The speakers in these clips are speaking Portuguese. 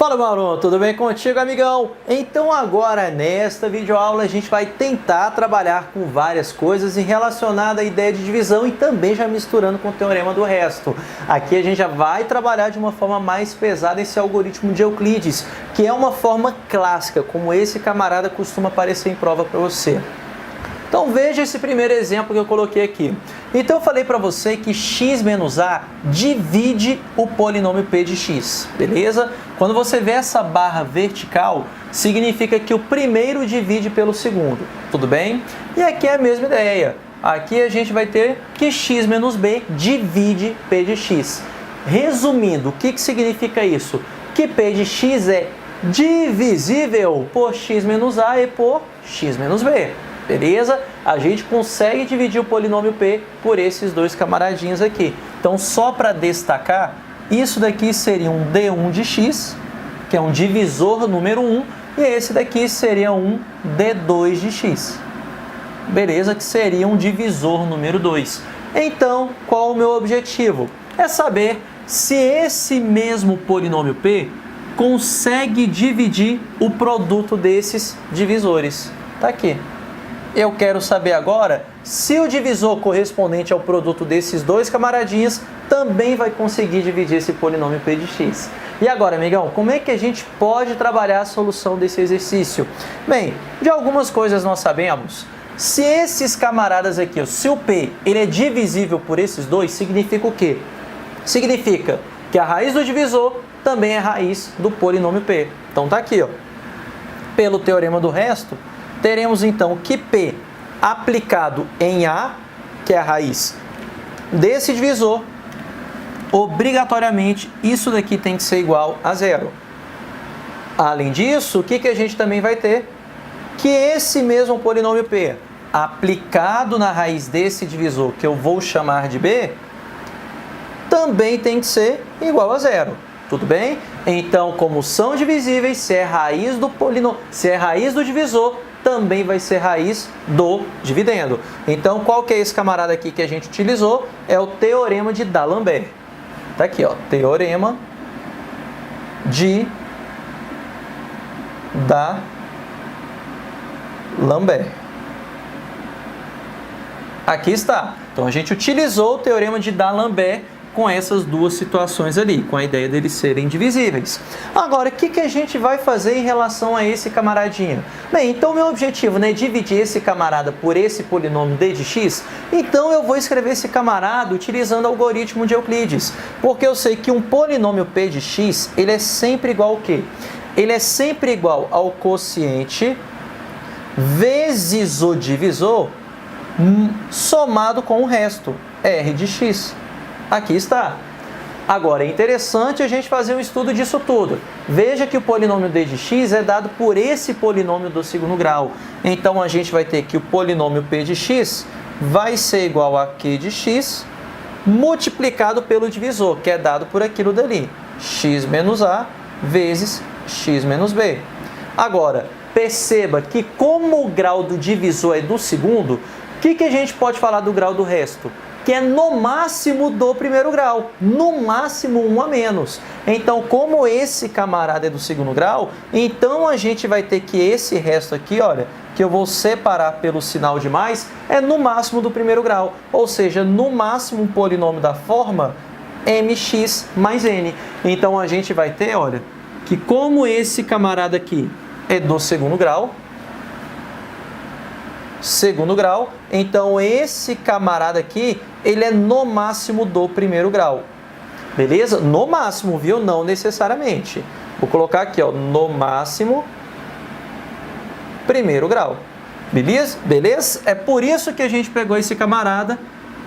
Fala, Mauro, tudo bem contigo, amigão? Então agora nesta videoaula a gente vai tentar trabalhar com várias coisas relacionadas à ideia de divisão e também já misturando com o teorema do resto. Aqui a gente já vai trabalhar de uma forma mais pesada esse algoritmo de Euclides, que é uma forma clássica, como esse camarada costuma aparecer em prova para você. Então veja esse primeiro exemplo que eu coloquei aqui. Então eu falei para você que x menos a divide o polinômio p de x, beleza? Quando você vê essa barra vertical, significa que o primeiro divide pelo segundo, tudo bem? E aqui é a mesma ideia. Aqui a gente vai ter que x menos b divide p de x. Resumindo, o que significa isso? Que p de x é divisível por x menos a e por x menos b. Beleza? A gente consegue dividir o polinômio p por esses dois camaradinhos aqui. Então, só para destacar, isso daqui seria um d1 de x, que é um divisor número 1, e esse daqui seria um d2 de x. Beleza? Que seria um divisor número 2. Então, qual o meu objetivo? É saber se esse mesmo polinômio p consegue dividir o produto desses divisores. Tá aqui. Eu quero saber agora se o divisor correspondente ao produto desses dois camaradinhos também vai conseguir dividir esse polinômio p de x. E agora, amigão, como é que a gente pode trabalhar a solução desse exercício? Bem, de algumas coisas nós sabemos. Se esses camaradas aqui, se o p ele é divisível por esses dois, significa o quê? Significa que a raiz do divisor também é raiz do polinômio p. Então tá aqui, ó. Pelo teorema do resto, teremos então que P aplicado em A, que é a raiz desse divisor, obrigatoriamente isso daqui tem que ser igual a zero. Além disso, o que a gente também vai ter? Que esse mesmo polinômio P aplicado na raiz desse divisor, que eu vou chamar de B, também tem que ser igual a zero. Tudo bem? Então, como são divisíveis, se é raiz do polinômio, se é raiz do divisor, também vai ser raiz do dividendo. Então, qual que é esse camarada aqui que a gente utilizou? É o teorema de D'Alembert. Tá aqui, ó, teorema de D'Alembert. Aqui está. Então, a gente utilizou o teorema de D'Alembert com essas duas situações ali, com a ideia deles serem divisíveis. Agora, o que a gente vai fazer em relação a esse camaradinho? Bem, então meu objetivo, né, é dividir esse camarada por esse polinômio d de x, então eu vou escrever esse camarada utilizando o algoritmo de Euclides, porque eu sei que um polinômio p de x, ele é sempre igual ao quê? Ele é sempre igual ao quociente vezes o divisor somado com o resto, r de x. Aqui está. Agora, é interessante a gente fazer um estudo disso tudo. Veja que o polinômio d de x é dado por esse polinômio do segundo grau. Então, a gente vai ter que o polinômio p de x vai ser igual a q de x multiplicado pelo divisor, que é dado por aquilo dali. X menos a vezes x menos b. Agora, perceba que como o grau do divisor é do segundo, o que a gente pode falar do grau do resto? Que é no máximo do primeiro grau, no máximo 1 a menos. Então, como esse camarada é do segundo grau, então a gente vai ter que esse resto aqui, olha, que eu vou separar pelo sinal de mais, é no máximo do primeiro grau. Ou seja, no máximo um polinômio da forma mx mais n. Então, a gente vai ter, olha, que como esse camarada aqui é do segundo grau, então esse camarada aqui, ele é no máximo do primeiro grau. Beleza? No máximo, viu? Não necessariamente. Vou colocar aqui, ó, no máximo primeiro grau. Beleza? Beleza? É por isso que a gente pegou esse camarada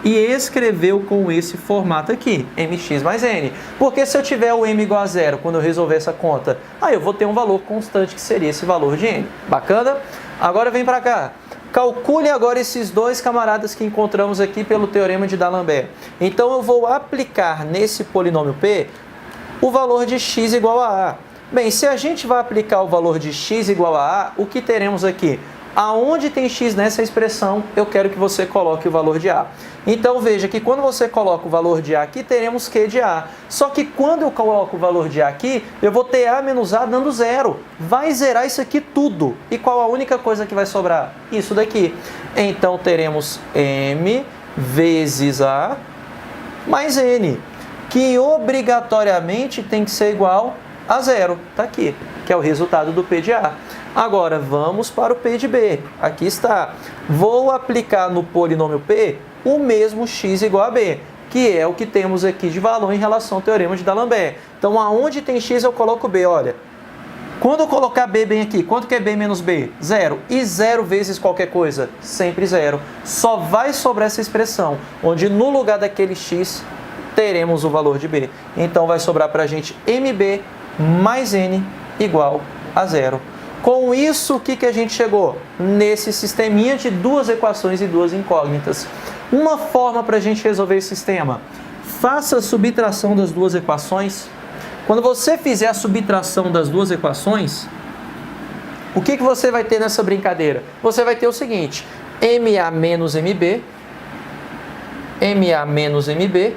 e escreveu com esse formato aqui, mx mais n. Porque se eu tiver o m igual a zero quando eu resolver essa conta, aí eu vou ter um valor constante que seria esse valor de n. Bacana? Agora vem para cá. Calcule agora esses dois camaradas que encontramos aqui pelo teorema de D'Alembert. Então, eu vou aplicar nesse polinômio p o valor de x igual a a. Bem, se a gente vai aplicar o valor de x igual a a, o que teremos aqui? Aonde tem x nessa expressão, eu quero que você coloque o valor de a. Então veja que quando você coloca o valor de a aqui, teremos q de a. Só que quando eu coloco o valor de a aqui, eu vou ter a menos a dando zero. Vai zerar isso aqui tudo. E qual a única coisa que vai sobrar? Isso daqui. Então teremos m vezes a mais n, que obrigatoriamente tem que ser igual a zero. Está aqui, que é o resultado do P de A. Agora, vamos para o P de B. Aqui está. Vou aplicar no polinômio P o mesmo x igual a B, que é o que temos aqui de valor em relação ao teorema de D'Alembert. Então, aonde tem x, eu coloco B. Olha, quando eu colocar B bem aqui, quanto que é B menos B? Zero. E zero vezes qualquer coisa? Sempre zero. Só vai sobrar essa expressão, onde no lugar daquele x, teremos o valor de B. Então, vai sobrar para a gente mb mais n igual a zero. Com isso, o que a gente chegou? Nesse sisteminha de duas equações e duas incógnitas. Uma forma para a gente resolver esse sistema: faça a subtração das duas equações. Quando você fizer a subtração das duas equações, o que você vai ter nessa brincadeira? Você vai ter o seguinte: ma menos mb, ma menos mb,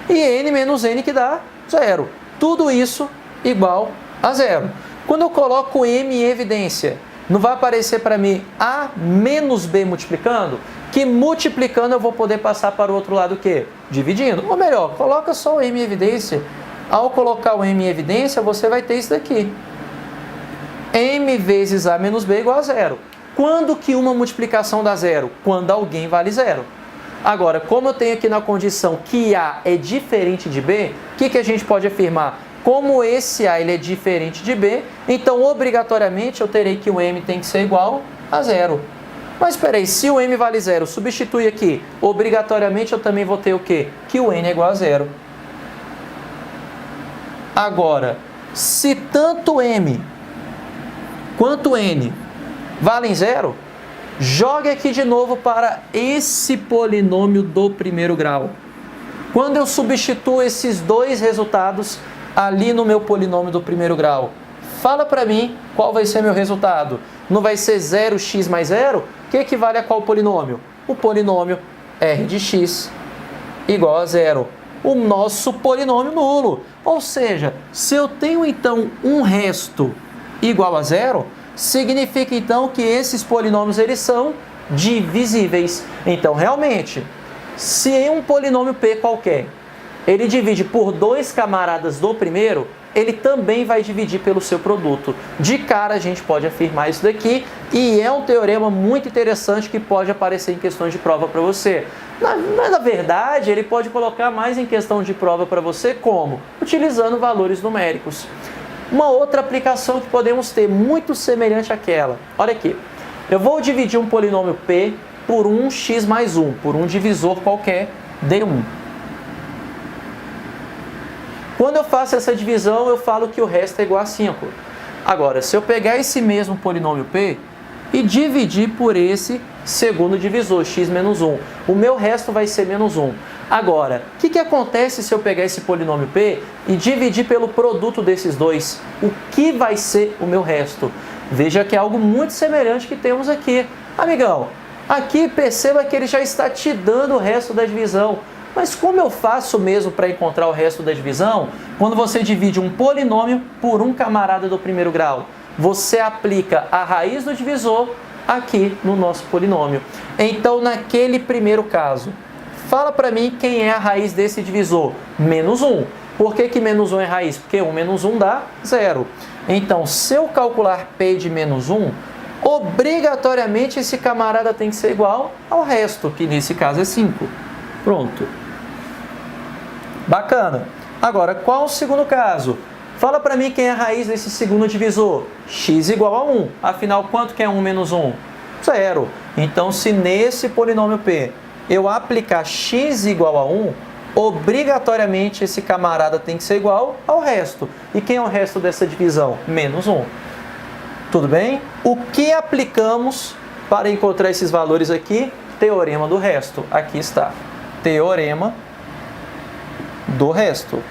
e n menos n, que dá zero. Tudo isso igual a zero. Quando eu coloco m em evidência, não vai aparecer para mim a menos b multiplicando? Que multiplicando eu vou poder passar para o outro lado o quê? Dividindo. Ou melhor, coloca só o m em evidência. Ao colocar o m em evidência, você vai ter isso daqui. m vezes a menos b igual a zero. Quando que uma multiplicação dá zero? Quando alguém vale zero. Agora, como eu tenho aqui na condição que a é diferente de b, o que a gente pode afirmar? Como esse a ele é diferente de b, então obrigatoriamente eu terei que o m tem que ser igual a zero. Mas espera aí, se o m vale zero, substitui aqui, obrigatoriamente eu também vou ter o quê? Que o n é igual a zero. Agora, se tanto m quanto n valem zero, jogue aqui de novo para esse polinômio do primeiro grau. Quando eu substituo esses dois resultados ali no meu polinômio do primeiro grau, fala para mim qual vai ser meu resultado. Não vai ser 0x mais 0? Que equivale a qual polinômio? O polinômio r de x igual a zero. O nosso polinômio nulo. Ou seja, se eu tenho então um resto igual a zero, significa então que esses polinômios eles são divisíveis. Então, realmente, se em um polinômio P qualquer ele divide por dois camaradas do primeiro, ele também vai dividir pelo seu produto. De cara a gente pode afirmar isso daqui, e é um teorema muito interessante que pode aparecer em questões de prova para você. Na verdade, ele pode colocar mais em questão de prova para você como? Utilizando valores numéricos. Uma outra aplicação que podemos ter, muito semelhante àquela. Olha aqui, eu vou dividir um polinômio P por um x mais 1, por um divisor qualquer, D1. Quando eu faço essa divisão, eu falo que o resto é igual a 5. Agora, se eu pegar esse mesmo polinômio P e dividir por esse segundo divisor, x menos 1, o meu resto vai ser menos 1. Agora, o que acontece se eu pegar esse polinômio P e dividir pelo produto desses dois? O que vai ser o meu resto? Veja que é algo muito semelhante que temos aqui. Amigão, aqui perceba que ele já está te dando o resto da divisão. Mas como eu faço mesmo para encontrar o resto da divisão? Quando você divide um polinômio por um camarada do primeiro grau, você aplica a raiz do divisor aqui no nosso polinômio. Então, naquele primeiro caso, fala para mim quem é a raiz desse divisor. Menos 1. Por que menos 1 é raiz? Porque 1 menos 1 dá 0. Então, se eu calcular P de menos 1, obrigatoriamente esse camarada tem que ser igual ao resto, que nesse caso é 5. Pronto. Bacana. Agora, qual o segundo caso? Fala para mim quem é a raiz desse segundo divisor. X igual a 1. Afinal, quanto que é 1 menos 1? 0. Então, se nesse polinômio P eu aplicar x igual a 1, obrigatoriamente esse camarada tem que ser igual ao resto. E quem é o resto dessa divisão? Menos 1. Tudo bem? O que aplicamos para encontrar esses valores aqui? Teorema do resto. Aqui está. Teorema do resto.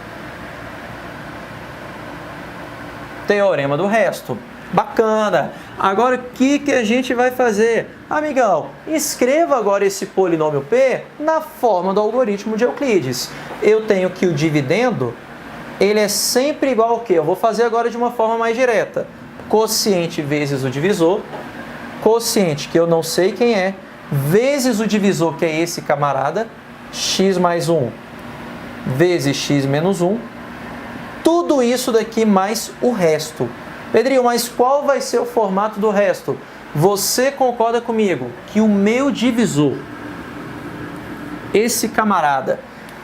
Teorema do resto. Bacana! Agora, o que a gente vai fazer? Amigão, escreva agora esse polinômio P na forma do algoritmo de Euclides. Eu tenho que o dividendo, ele é sempre igual ao quê? Eu vou fazer agora de uma forma mais direta. Quociente vezes o divisor, quociente que eu não sei quem é, vezes o divisor, que é esse camarada, x mais 1, vezes x menos 1, tudo isso daqui mais o resto. Pedrinho, mas qual vai ser o formato do resto? Você concorda comigo que o meu divisor, esse camarada,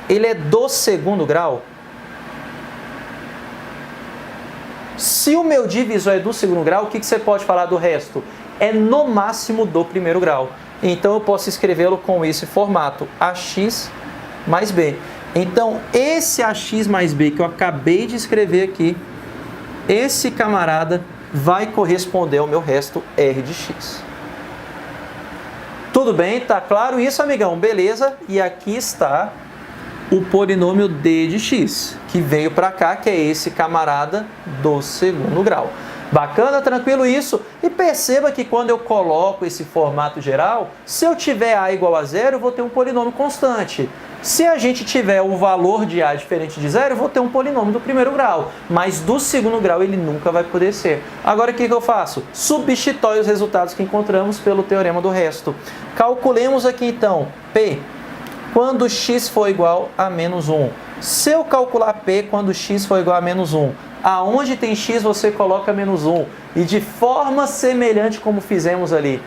ele é do segundo grau? Se o meu divisor é do segundo grau, o que você pode falar do resto? É no máximo do primeiro grau. Então eu posso escrevê-lo com esse formato, AX mais B. Então esse AX mais B que eu acabei de escrever aqui, esse camarada vai corresponder ao meu resto R de x. Tudo bem? Tá claro isso, amigão? Beleza? E aqui está o polinômio D de x, que veio para cá, que é esse camarada do segundo grau. Bacana? Tranquilo isso? E perceba que quando eu coloco esse formato geral, se eu tiver A igual a zero, eu vou ter um polinômio constante. Se a gente tiver o valor de A diferente de zero, eu vou ter um polinômio do primeiro grau, mas do segundo grau ele nunca vai poder ser. Agora o que eu faço? Substitui os resultados que encontramos pelo teorema do resto. Calculemos aqui então P quando x for igual a menos 1. Se eu calcular P quando x for igual a menos 1, aonde tem x você coloca menos 1. E de forma semelhante como fizemos ali.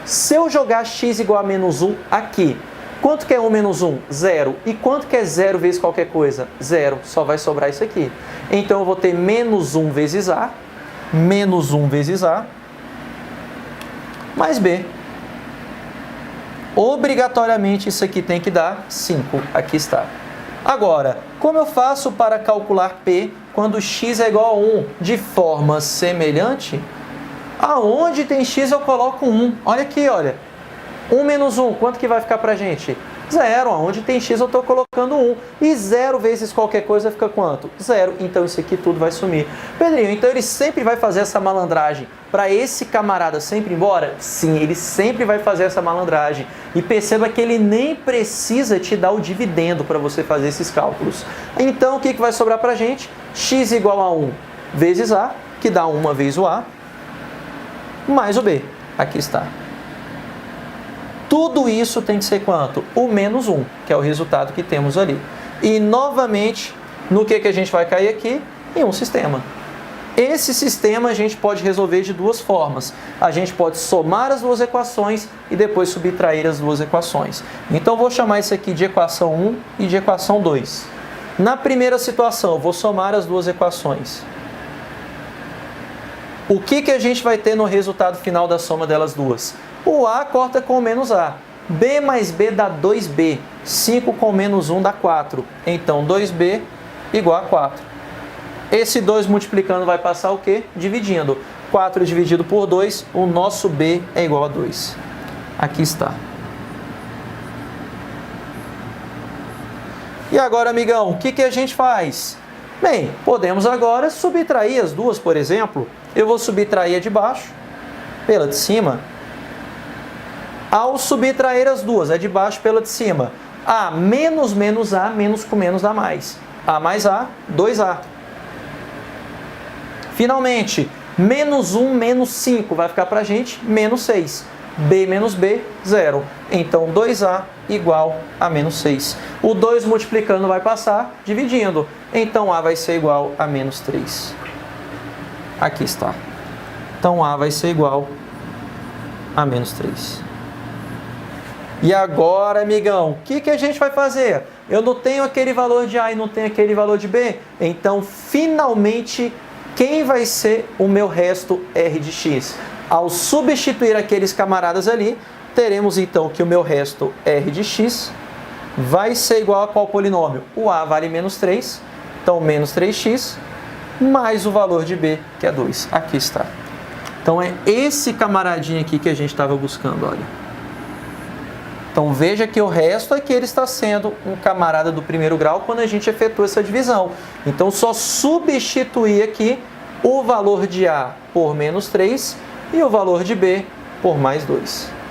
Se eu jogar x igual a menos 1 aqui, quanto que é 1 menos 1? 0. E quanto que é 0 vezes qualquer coisa? 0. Só vai sobrar isso aqui. Então eu vou ter menos 1 vezes A, menos 1 vezes A, mais B. Obrigatoriamente isso aqui tem que dar 5. Aqui está. Agora, como eu faço para calcular P quando x é igual a 1? De forma semelhante, aonde tem x eu coloco 1. Olha aqui, olha. 1 menos 1, quanto que vai ficar pra gente? 0. Onde tem x eu estou colocando 1. E 0 vezes qualquer coisa fica quanto? 0. Então isso aqui tudo vai sumir. Pedrinho, então ele sempre vai fazer essa malandragem para esse camarada sempre ir embora? Sim, ele sempre vai fazer essa malandragem. E perceba que ele nem precisa te dar o dividendo para você fazer esses cálculos. Então o que vai sobrar pra gente? X igual a 1 vezes A, que dá 1 vezes o A, mais o B. Aqui está. Tudo isso tem que ser quanto? O menos 1, que é o resultado que temos ali. E, novamente, no que a gente vai cair aqui? Em um sistema. Esse sistema a gente pode resolver de duas formas. A gente pode somar as duas equações e depois subtrair as duas equações. Então, vou chamar isso aqui de equação 1 e de equação 2. Na primeira situação, eu vou somar as duas equações. O que a gente vai ter no resultado final da soma delas duas? O A corta com o menos A. B mais B dá 2B. 5 com menos 1 dá 4. Então, 2B igual a 4. Esse 2 multiplicando vai passar o quê? Dividindo. 4 dividido por 2, o nosso B é igual a 2. Aqui está. E agora, amigão, o que a gente faz? Bem, podemos agora subtrair as duas, por exemplo. Eu vou subtrair a de baixo pela de cima. Ao subtrair as duas, a de baixo pela de cima, A menos menos A, menos com menos dá mais. A mais A, 2A. Finalmente, menos 1 menos 5 vai ficar para a gente menos 6. B menos B, 0. Então, 2A igual a menos 6. O 2 multiplicando vai passar, dividindo. Então, A vai ser igual a menos 3. Aqui está. Então, A vai ser igual a menos 3. E agora, amigão, o que a gente vai fazer? Eu não tenho aquele valor de A e não tenho aquele valor de B. Então, finalmente, quem vai ser o meu resto R de x? Ao substituir aqueles camaradas ali, teremos então que o meu resto R de x vai ser igual a qual polinômio? O A vale menos 3, então menos 3x, mais o valor de B, que é 2. Aqui está. Então, é esse camaradinho aqui que a gente estava buscando, olha. Então, veja que o resto aqui ele está sendo um camarada do primeiro grau quando a gente efetua essa divisão. Então, só substituir aqui o valor de A por menos 3 e o valor de B por mais 2.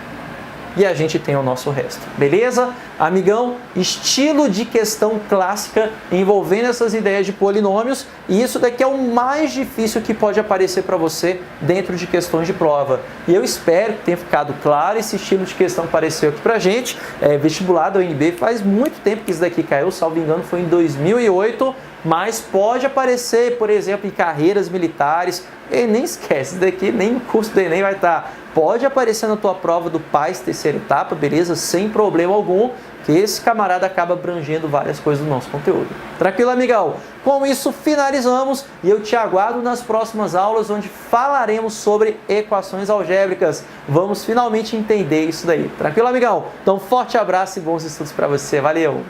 E a gente tem o nosso resto, beleza? Amigão, estilo de questão clássica envolvendo essas ideias de polinômios, e isso daqui é o mais difícil que pode aparecer para você dentro de questões de prova. E eu espero que tenha ficado claro esse estilo de questão que apareceu aqui pra gente. Vestibular da UNB faz muito tempo que isso daqui caiu, salvo engano foi em 2008, mas pode aparecer, por exemplo, em carreiras militares. E nem esquece, isso daqui nem no curso do Enem vai estar. Pode aparecer na tua prova do PAS terceira etapa, beleza? Sem problema algum, que esse camarada acaba abrangendo várias coisas do nosso conteúdo. Tranquilo, amigão? Com isso, finalizamos e eu te aguardo nas próximas aulas, onde falaremos sobre equações algébricas. Vamos finalmente entender isso daí. Tranquilo, amigão? Então, forte abraço e bons estudos para você. Valeu!